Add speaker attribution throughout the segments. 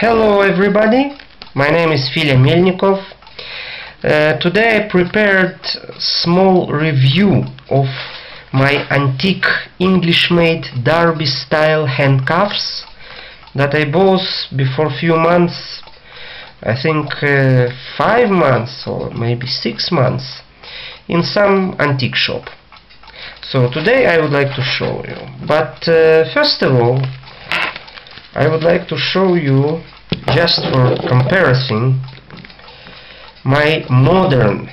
Speaker 1: Hello everybody, my name is Filya Melnikov. Today I prepared small review of my antique English-made Derby style handcuffs that I bought before few months, I think 5 months or maybe 6 months, in some antique shop. So today I would like to show you, but first of all I would like to show you, just for comparison, my modern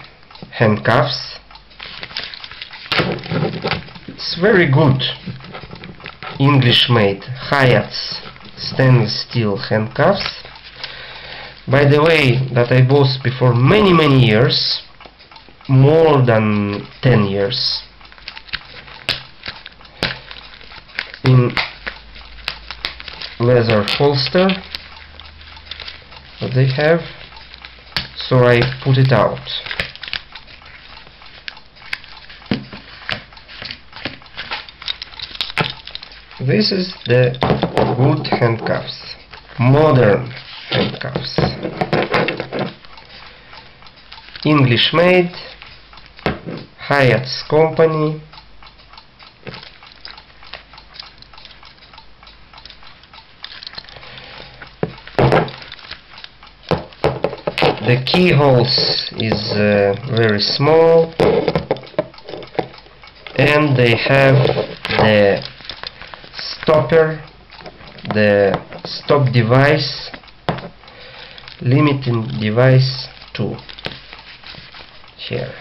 Speaker 1: handcuffs. It's very good English-made Hayats stainless steel handcuffs, by the way, that I bought before many years, more than 10 years, in leather holster that they have, so I put it out. This is the good handcuffs, modern handcuffs, English made, Hayats company. The keyholes is very small, and they have the stopper, the stop device, limiting device too. Here,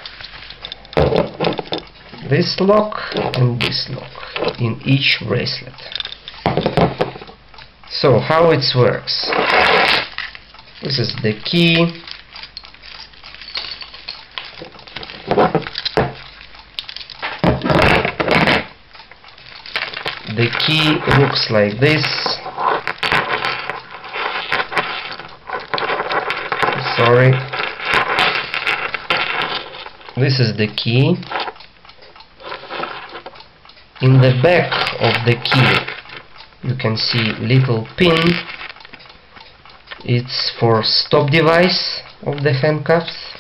Speaker 1: this lock and this lock in each bracelet. So how it works? This is the key. The key looks like this. Sorry. This is the key. In the back of the key you can see little pin. It's for stop device of the handcuffs.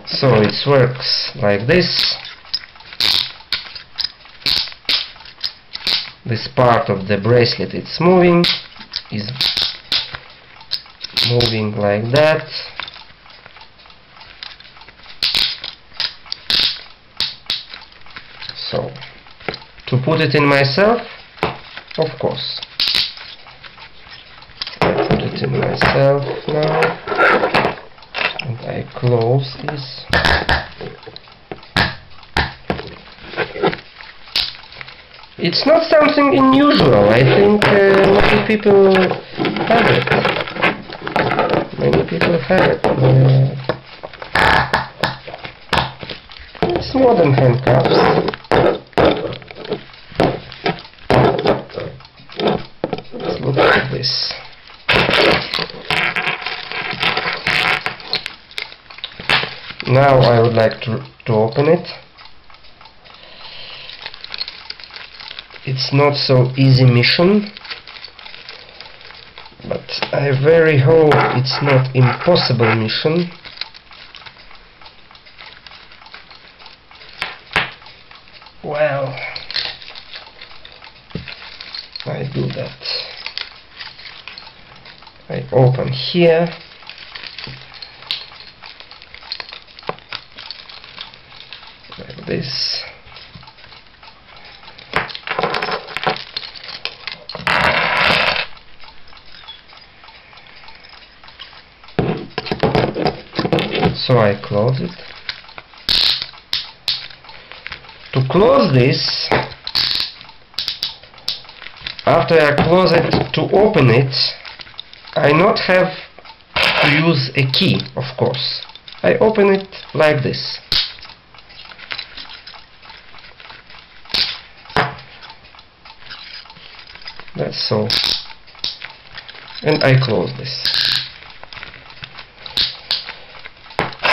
Speaker 1: So it works like this. This part of the bracelet it's moving, is moving like that. So to put it in myself, of course, I put it in myself now. And I close this. It's not something unusual. I think many people have it. Many people have it. It's modern handcuffs. Let's look at this. Now I would like to open it. It's not so easy mission, but I very hope it's not impossible mission. Well, I do that. I open here. Like this. So I close it. To close this, after I close it, to open it, I not have to use a key, of course. I open it like this. That's so. And I close this.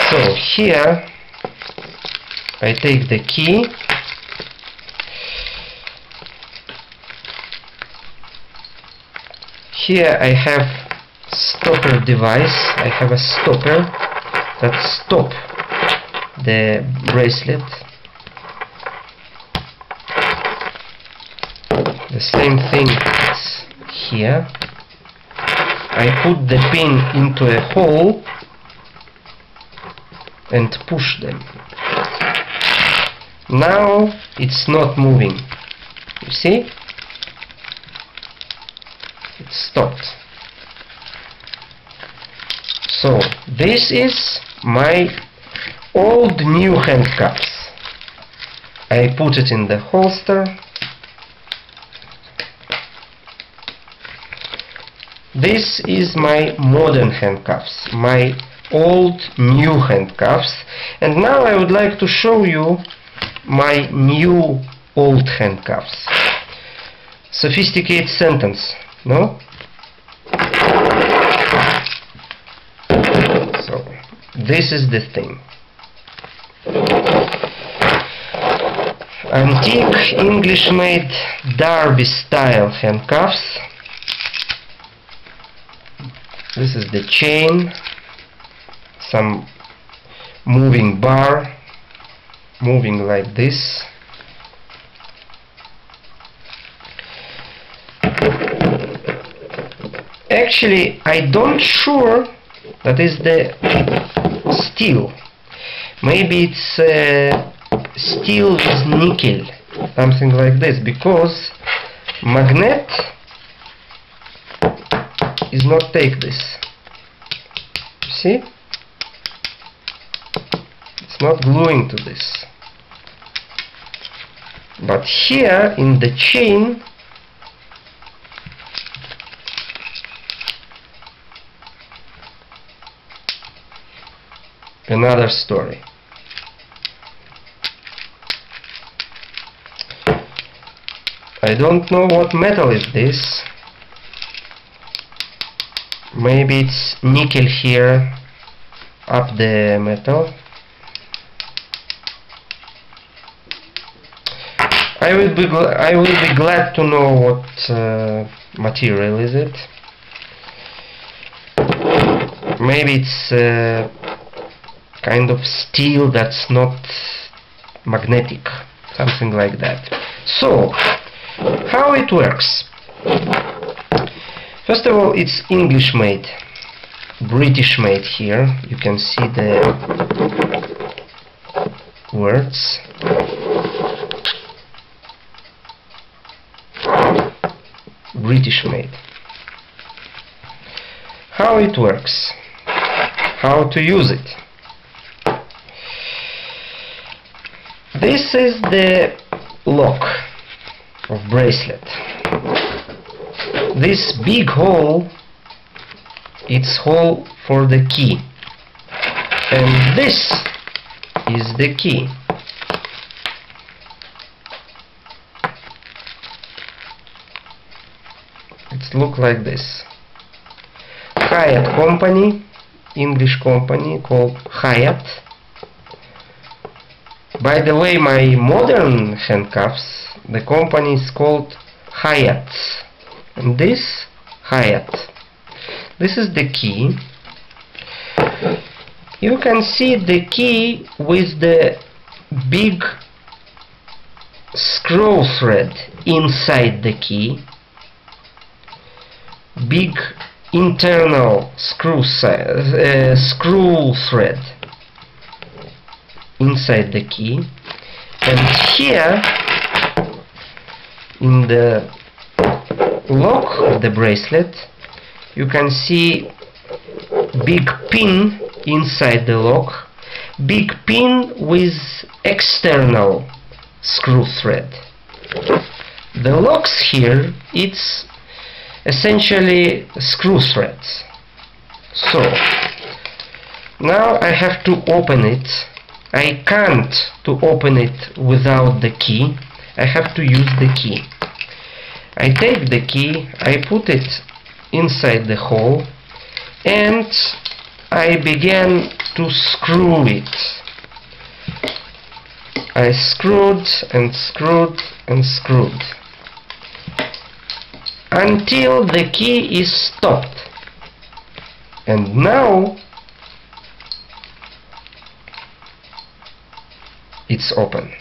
Speaker 1: So here I take the key Here I have stopper device. I have a stopper that stop the bracelet. The same thing is here. I put the pin into a hole and push them. Now it's not moving. You see? It stopped. So this is my old new handcuffs. I put it in the holster. This is my modern handcuffs, my old new handcuffs, and now I would like to show you my new old handcuffs. Sophisticated sentence, no? So this is the thing. Antique English-made Derby style handcuffs. This is the chain, some moving bar, moving like this. Actually, I don't sure that is the steel. Maybe it's steel with nickel, something like this, because magnet is not take this. You see? It's not gluing to this. But here in the chain another story. I don't know what metal is this. Maybe it's nickel here up the metal. I will be glad to know what material is it. Maybe it's kind of steel that's not magnetic, something like that. So, how it works? First of all, it's English made, British made here. You can see the words. British made. How it works? How to use it? This is the lock of bracelet. This big hole, it's hole for the key, and this is the key. It looks like this. Hyatt company, English company called Hyatt. By the way, my modern handcuffs, the company is called Hyatt. And this Hyatt. This is the key. You can see the key with the big screw thread inside the key. Big internal screw thread inside the key, and here in the lock of the bracelet you can see big pin inside the lock, big pin with external screw thread. The locks here, it's essentially screw threads. So now I have to open it. I can't to open it without the key. I have to use the key. I take the key, I put it inside the hole, and I began to screw it. I screwed and screwed and screwed. until the key is stopped. And now it's open.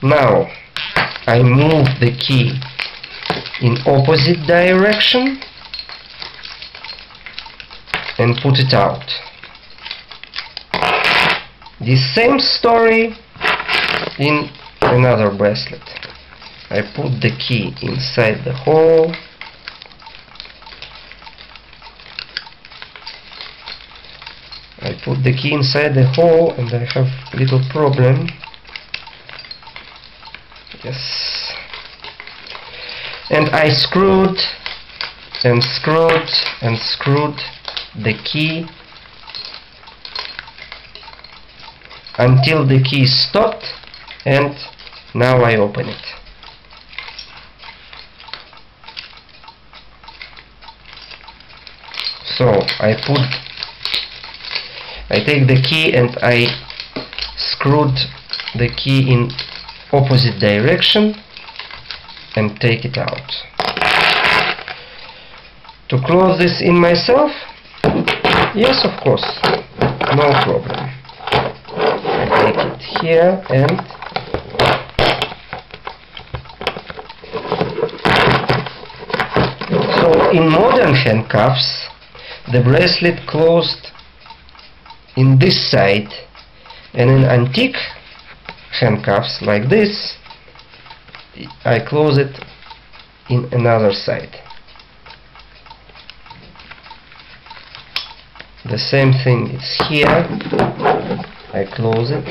Speaker 1: Now I move the key in opposite direction and put it out. The same story in another bracelet. I put the key inside the hole, and I have a little problem. Yes. And I screwed and screwed and screwed the key until the key stopped, and now I open it. So I take the key and I screwed the key in opposite direction and take it out. To close this in myself? Yes, of course, no problem. I take it here and so in modern handcuffs the bracelet closed in this side, and in antique handcuffs like this I close it in another side. The same thing is here. I close it.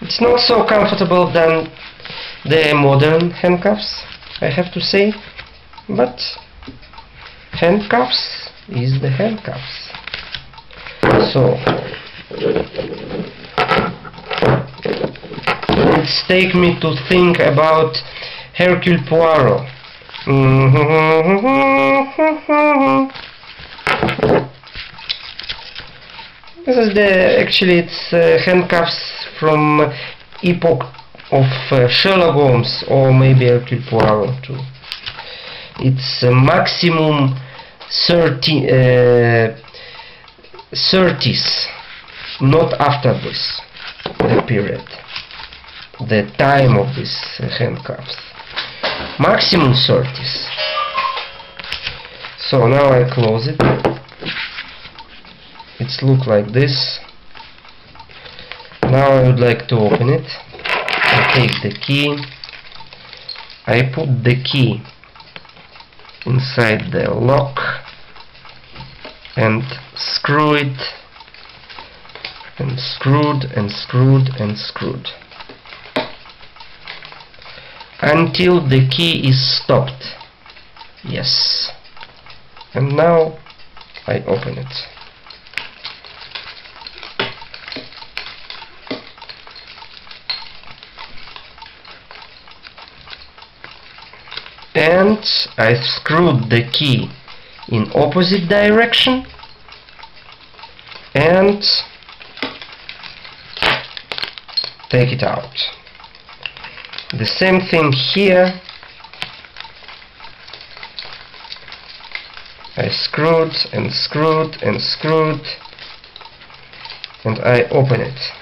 Speaker 1: It's not so comfortable than the modern handcuffs, I have to say, but handcuffs is the handcuffs. So it's take me to think about Hercule Poirot. This is actually it's handcuffs from epoch of Sherlock Holmes, or maybe Hercule Poirot too. It's maximum 30s, not after this, the period, the time of this handcuffs, maximum 30s. So now I close it. It's look like this. Now I would like to open it. I take the key, I put the key inside the lock and screw it, and screwed and screwed and screwed until the key is stopped. Yes. And now I open it. And I screwed the key in opposite direction and take it out. The same thing here. I screwed and screwed and screwed and I open it.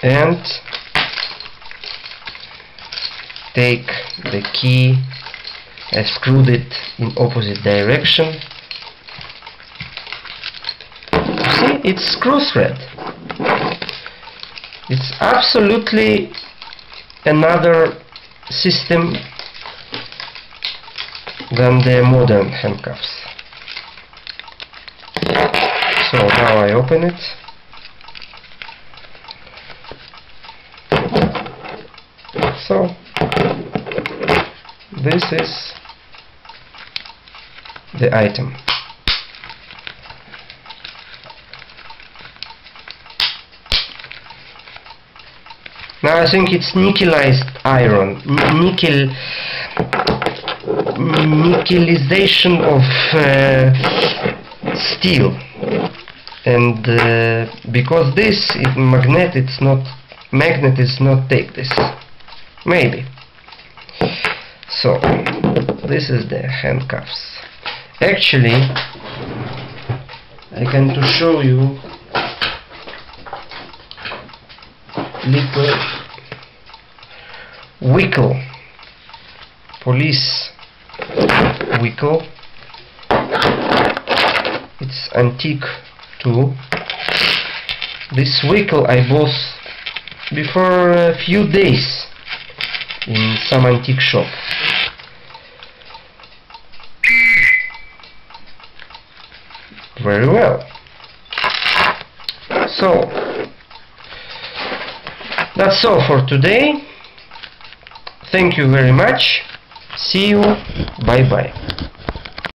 Speaker 1: And take the key, I screwed it in opposite direction. You see, it's screw thread. It's absolutely another system than the modern handcuffs. So now I open it. So this is the item. Now I think it's nickelized iron, nickel nickelization of steel, and because this magnet is not take this, maybe. So this is the handcuffs. Actually, I can to show you little wickle, police wickle. It's antique too. This wickle I bought before a few days in some antique shop. Very well. So that's all for today. Thank you very much. See you. Bye bye.